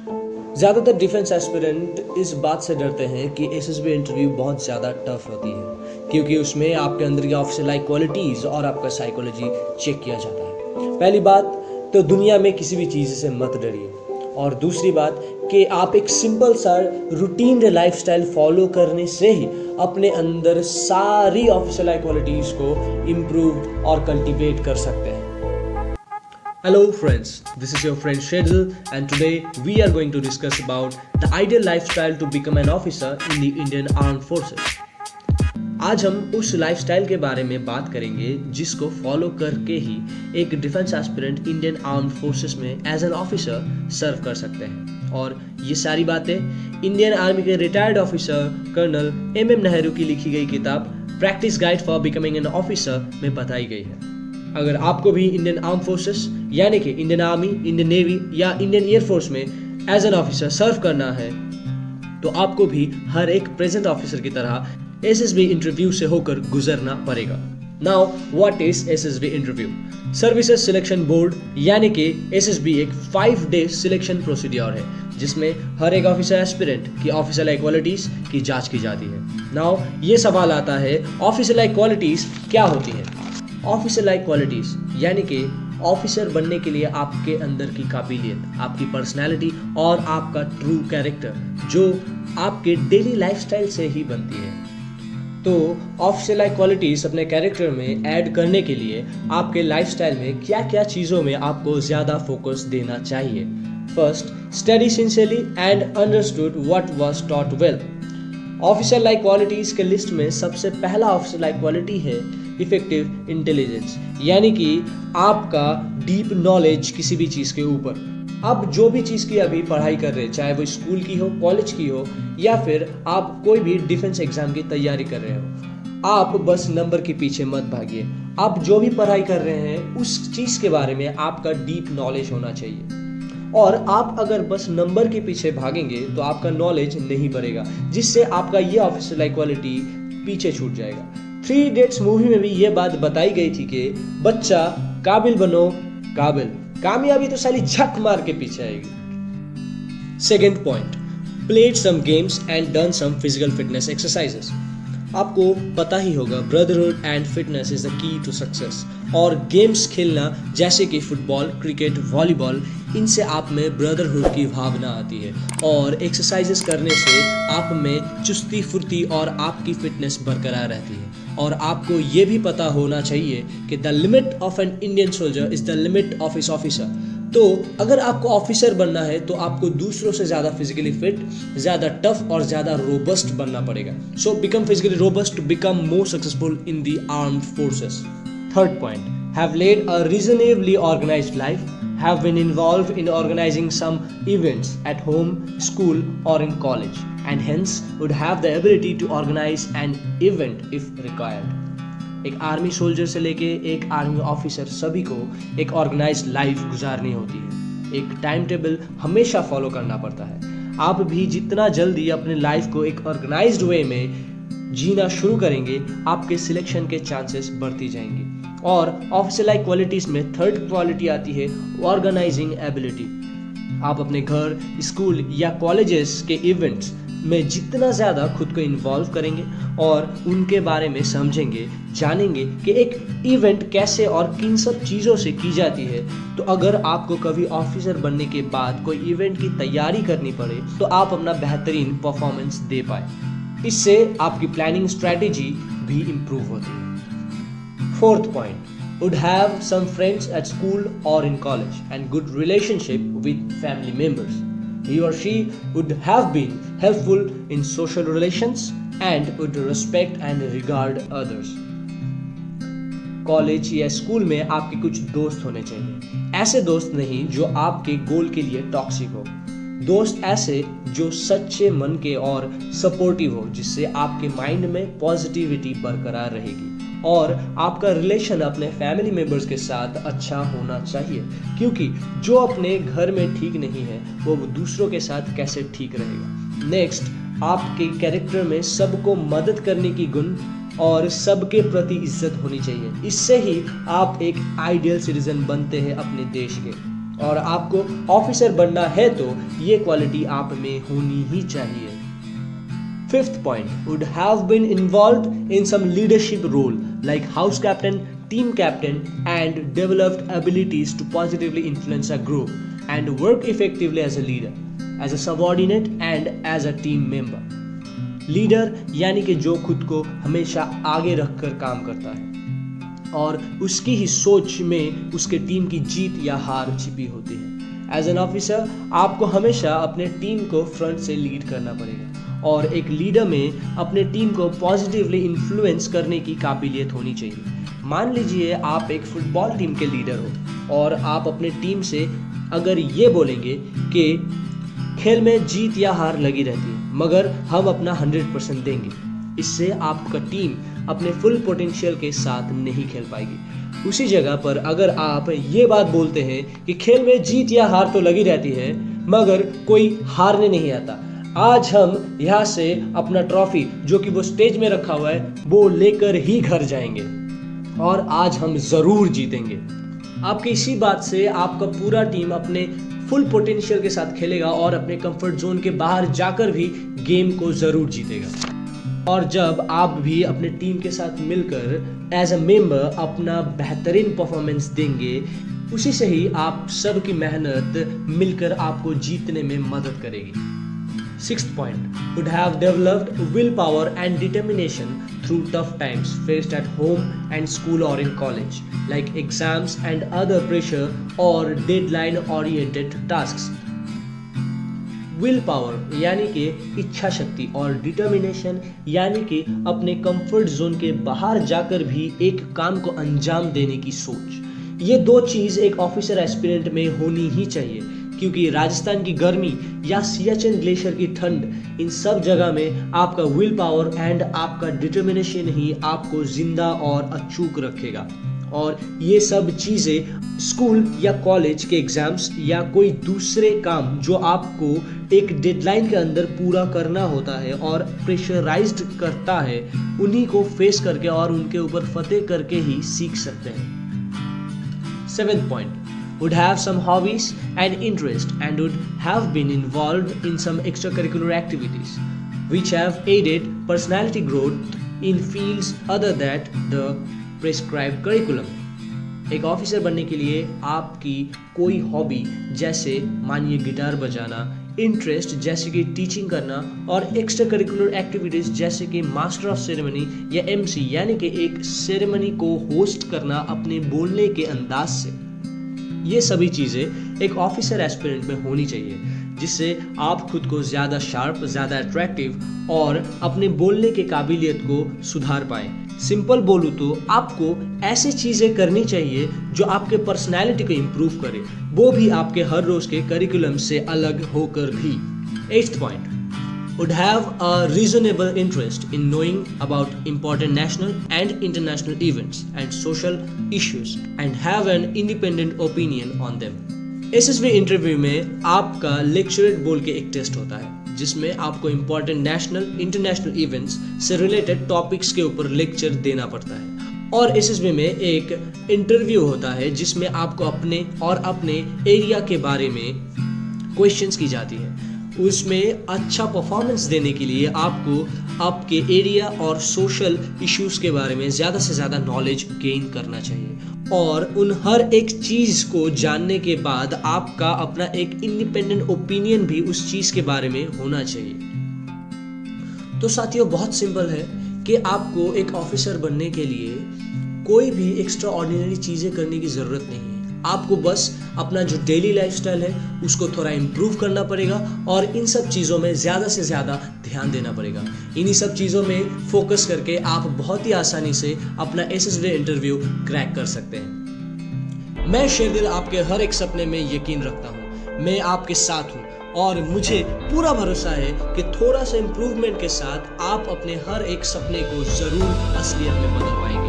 ज़्यादातर defence aspirant इस बात से डरते हैं कि एसएसबी इंटरव्यू बहुत ज़्यादा टफ होती है, क्योंकि उसमें आपके अंदर की ऑफिसर लाइक क्वालिटीज़ और आपका साइकोलॉजी चेक किया जाता है। पहली बात तो दुनिया में किसी भी चीज़ से मत डरिए, और दूसरी बात कि आप एक सिंपल सा रूटीन लाइफस्टाइल फॉलो करने से ही अपने अंदर सारी ऑफिसर लाइक क्वालिटीज़ को इम्प्रूव और कल्टिवेट कर सकते हैं। Hello friends, this is your friend Shedl, and today we are going to discuss about the ideal lifestyle to become an officer in the Indian Armed Forces. आज हम उस lifestyle के बारे में बात करेंगे जिसको फॉलो करके ही एक defence aspirant Indian armed forces में एज एन ऑफिसर सर्व कर सकते हैं। और ये सारी बातें इंडियन आर्मी के retired officer colonel MM Nehru की लिखी गई किताब practice guide for becoming an officer में बताई गई है। अगर आपको भी इंडियन आर्म फोर्सेस यानी कि इंडियन आर्मी, इंडियन नेवी या इंडियन एयरफोर्स में एज एन ऑफिसर सर्व करना है, तो आपको भी हर एक प्रेजेंट ऑफिसर की तरह एसएसबी इंटरव्यू से होकर गुजरना पड़ेगा। Now what is SSB interview? Services selection board यानी कि एसएसबी एक 5 डे सिलेक्शन प्रोसीड्योर है जिसमें हर एक ऑफिसर एस्पिरेंट की ऑफिसर लाइक क्वालिटीज की जांच की जाती है। नाउ ये सवाल आता है, ऑफिसर लाइक क्वालिटीज क्या होती है? ऑफिसर लाइक क्वालिटीज यानी कि ऑफिसर बनने के लिए आपके अंदर की काबिलियत, आपकी पर्सनैलिटी और आपका ट्रू कैरेक्टर जो आपके डेली लाइफस्टाइल से ही बनती है। तो ऑफिसर लाइक क्वालिटीज अपने कैरेक्टर में ऐड करने के लिए आपके लाइफस्टाइल में क्या क्या चीज़ों में आपको ज़्यादा फोकस देना चाहिए? First, study sincerely and understood what was taught well. Officer like qualities के लिस्ट में सबसे पहला ऑफिसर लाइक क्वालिटी है इफेक्टिव इंटेलिजेंस, यानी कि आपका डीप नॉलेज किसी भी चीज़ के ऊपर। आप जो भी चीज़ की अभी पढ़ाई कर रहे हैं, चाहे वो स्कूल की हो, कॉलेज की हो, या फिर आप कोई भी डिफेंस एग्जाम की तैयारी कर रहे हो, आप बस नंबर के पीछे मत भागिए। आप जो भी पढ़ाई कर रहे हैं उस चीज़ के बारे में आपका डीप नॉलेज होना चाहिए। और आप अगर बस नंबर के पीछे भागेंगे तो आपका नॉलेज नहीं बढ़ेगा, जिससे आपका ये ऑफिसर लाइक क्वालिटी पीछे छूट जाएगा। 3 इडियट्स मूवी में भी ये बात बताई गई थी कि बच्चा काबिल बनो काबिल, कामयाबी तो साली झक मार के पीछे आएगी। Second point, played some games and done some physical fitness exercises. आपको पता ही होगा brotherhood and fitness is the key to success, और गेम्स खेलना जैसे कि फुटबॉल, क्रिकेट, वॉलीबॉल, इनसे आप में ब्रदरहुड की भावना आती है और एक्सरसाइजेस करने से आप में चुस्ती फुर्ती और आपकी फिटनेस बरकरार रहती है। और आपको ये भी पता होना चाहिए कि the limit of an Indian soldier is the limit of his officer. तो अगर आपको ऑफिसर बनना है तो आपको दूसरों से ज़्यादा फिजिकली फिट, ज़्यादा टफ और ज़्यादा रोबस्ट बनना पड़ेगा। So become physically robust to become more successful in the armed forces. Third point, have led a reasonably organised life, have been involved in organizing some events at home, school or in college, and hence would have the ability to organize an event if required. एक army soldier से लेके एक army officer सभी को एक organised life गुजारनी होती है। एक टाइम टेबल हमेशा फॉलो करना पड़ता है। आप भी जितना जल्दी अपने लाइफ को एक ऑर्गेनाइज्ड वे में जीना शुरू करेंगे, आपके सिलेक्शन के चांसेस बढ़ती जाएंगे। और ऑफिसर लाइक क्वालिटीज में थर्ड क्वालिटी आती है ऑर्गेनाइजिंग एबिलिटी। आप अपने घर, स्कूल या कॉलेजेस के इवेंट्स में जितना ज़्यादा खुद को इन्वॉल्व करेंगे और उनके बारे में समझेंगे, जानेंगे कि एक इवेंट कैसे और किन सब चीज़ों से की जाती है, तो अगर आपको कभी ऑफिसर बनने के बाद कोई इवेंट की तैयारी करनी पड़े तो आप अपना बेहतरीन परफॉर्मेंस दे पाए। इससे आपकी प्लानिंग स्ट्रैटेजी भी इम्प्रूव होती है। Fourth point, would have some friends at school or in college and good relationship with family members. He or she would have been helpful in social relations and would respect and regard others. College या school में आपके कुछ दोस्त होने चाहिए। ऐसे दोस्त नहीं जो आपके गोल के लिए टॉक्सिक हो, दोस्त ऐसे जो सच्चे मन के और सपोर्टिव हो, जिससे आपके माइंड में पॉजिटिविटी बरकरार रहेगी। और आपका रिलेशन अपने फैमिली मेंबर्स के साथ अच्छा होना चाहिए, क्योंकि जो अपने घर में ठीक नहीं है वो दूसरों के साथ कैसे ठीक रहेगा। नेक्स्ट, आपके कैरेक्टर में सबको मदद करने की गुण और सबके प्रति इज्जत होनी चाहिए। इससे ही आप एक आइडियल सिटीजन बनते हैं अपने देश के। और आपको ऑफिसर बनना है तो ये क्वालिटी आप में होनी ही चाहिए। Fifth point, would have been involved in some leadership role like house captain, team captain, and developed abilities to positively influence a group and work effectively as a leader, as a subordinate and as a team member. Leader यानी कि जो खुद को हमेशा आगे रखकर काम करता है और उसकी ही सोच में उसके टीम की जीत या हार छिपी होती है। एज एन ऑफिसर आपको हमेशा अपने टीम को फ्रंट से लीड करना पड़ेगा और एक लीडर में अपने टीम को पॉजिटिवली इन्फ्लुएंस करने की काबिलियत होनी चाहिए। मान लीजिए आप एक फुटबॉल टीम के लीडर हो और आप अपने टीम से अगर ये बोलेंगे कि खेल में जीत या हार लगी रहती है मगर हम अपना 100% देंगे, इससे आपका टीम अपने फुल पोटेंशियल के साथ नहीं खेल पाएगी। उसी जगह पर अगर आप ये बात बोलते हैं कि खेल में जीत या हार तो लगी रहती है मगर कोई हारने नहीं आता, आज हम यहाँ से अपना ट्रॉफी जो कि वो स्टेज में रखा हुआ है वो लेकर ही घर जाएंगे और आज हम जरूर जीतेंगे। आपकी इसी बात से आपका पूरा टीम अपने फुल पोटेंशियल के साथ खेलेगा और अपने कंफर्ट जोन के बाहर जाकर भी गेम को जरूर जीतेगा। और जब आप भी अपने टीम के साथ मिलकर एज अ मेंबर अपना बेहतरीन परफॉर्मेंस देंगे, उसी से ही आप सब की मेहनत मिलकर आपको जीतने में मदद करेगी। Sixth point, would have developed willpower and determination through tough times faced at home and school or in college, like exams and other pressure or deadline-oriented tasks. Willpower यानी कि इच्छा शक्ति और determination यानी कि अपने comfort zone के बाहर जाकर भी एक काम को अंजाम देने की सोच। ये दो चीज़ एक ऑफिसर एस्पिरेंट में होनी ही चाहिए क्योंकि राजस्थान की गर्मी या सियाचिन ग्लेशियर की ठंड, इन सब जगह में आपका विल पावर एंड आपका डिटर्मिनेशन ही आपको जिंदा और अचूक रखेगा। और ये सब चीज़ें स्कूल या कॉलेज के एग्जाम्स या कोई दूसरे काम जो आपको एक डेडलाइन के अंदर पूरा करना होता है और प्रेशराइज्ड करता है, उन्हीं को फेस करके और उनके ऊपर फतेह करके ही सीख सकते हैं। 7th point, would have some hobbies and interest and would have been involved in some extracurricular activities which have aided personality growth in fields other than the prescribed curriculum. एक ऑफिसर बनने के लिए आपकी कोई हॉबी जैसे मानिए guitar बजाना, interest जैसे कि टीचिंग करना और एक्स्ट्रा करिकुलर एक्टिविटीज जैसे कि मास्टर ऑफ सेरेमनी या एमसी यानी कि एक सेरेमनी को होस्ट करना अपने बोलने के अंदाज से, ये सभी चीज़ें एक ऑफिसर एस्पिरेंट में होनी चाहिए जिससे आप खुद को ज़्यादा शार्प, ज़्यादा अट्रैक्टिव और अपने बोलने के काबिलियत को सुधार पाएं। सिंपल बोलूँ तो आपको ऐसी चीज़ें करनी चाहिए जो आपके पर्सनैलिटी को इम्प्रूव करे, वो भी आपके हर रोज़ के करिकुलम से अलग होकर भी। 8th point, would have a reasonable interest in knowing about important national and international events and social issues and have an independent opinion on them. SSB interview में आपका लेक्चरेट बोल के एक टेस्ट होता है जिसमें आपको इम्पोर्टेंट नेशनल इंटरनेशनल इवेंट्स से रिलेटेड टॉपिक्स के ऊपर लेक्चर देना पड़ता है। और SSB में एक इंटरव्यू होता है जिसमें आपको अपने और अपने एरिया के बारे में क्वेश्चंस की जाती है। उसमें अच्छा परफॉर्मेंस देने के लिए आपको आपके एरिया और सोशल इश्यूज के बारे में ज़्यादा से ज़्यादा नॉलेज गेन करना चाहिए और उन हर एक चीज़ को जानने के बाद आपका अपना एक इंडिपेंडेंट ओपिनियन भी उस चीज़ के बारे में होना चाहिए। तो साथियों, बहुत सिंपल है कि आपको एक ऑफिसर बनने के लिए कोई भी एक्स्ट्रा ऑर्डिनरी चीज़ें करने की ज़रूरत नहीं है। आपको बस अपना जो डेली लाइफस्टाइल है उसको थोड़ा इम्प्रूव करना पड़ेगा और इन सब चीज़ों में ज़्यादा से ज़्यादा ध्यान देना पड़ेगा। इन्हीं सब चीज़ों में फोकस करके आप बहुत ही आसानी से अपना SSB इंटरव्यू क्रैक कर सकते हैं। मैं शेरदिल आपके हर एक सपने में यकीन रखता हूँ, मैं आपके साथ हूँ और मुझे पूरा भरोसा है कि थोड़ा सा इम्प्रूवमेंट के साथ आप अपने हर एक सपने को ज़रूर असलियत में बदल पाएंगे।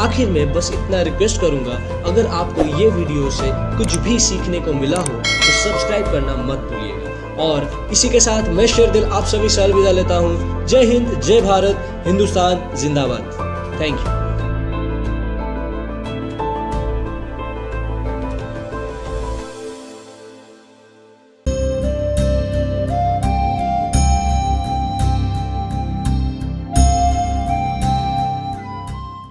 आखिर में बस इतना रिक्वेस्ट करूंगा, अगर आपको ये वीडियो से कुछ भी सीखने को मिला हो तो सब्सक्राइब करना मत भूलिएगा। और इसी के साथ मैं शेरदिल आप सभी से अलविदा लेता हूँ। जय हिंद, जय भारत, हिंदुस्तान जिंदाबाद। Thank you.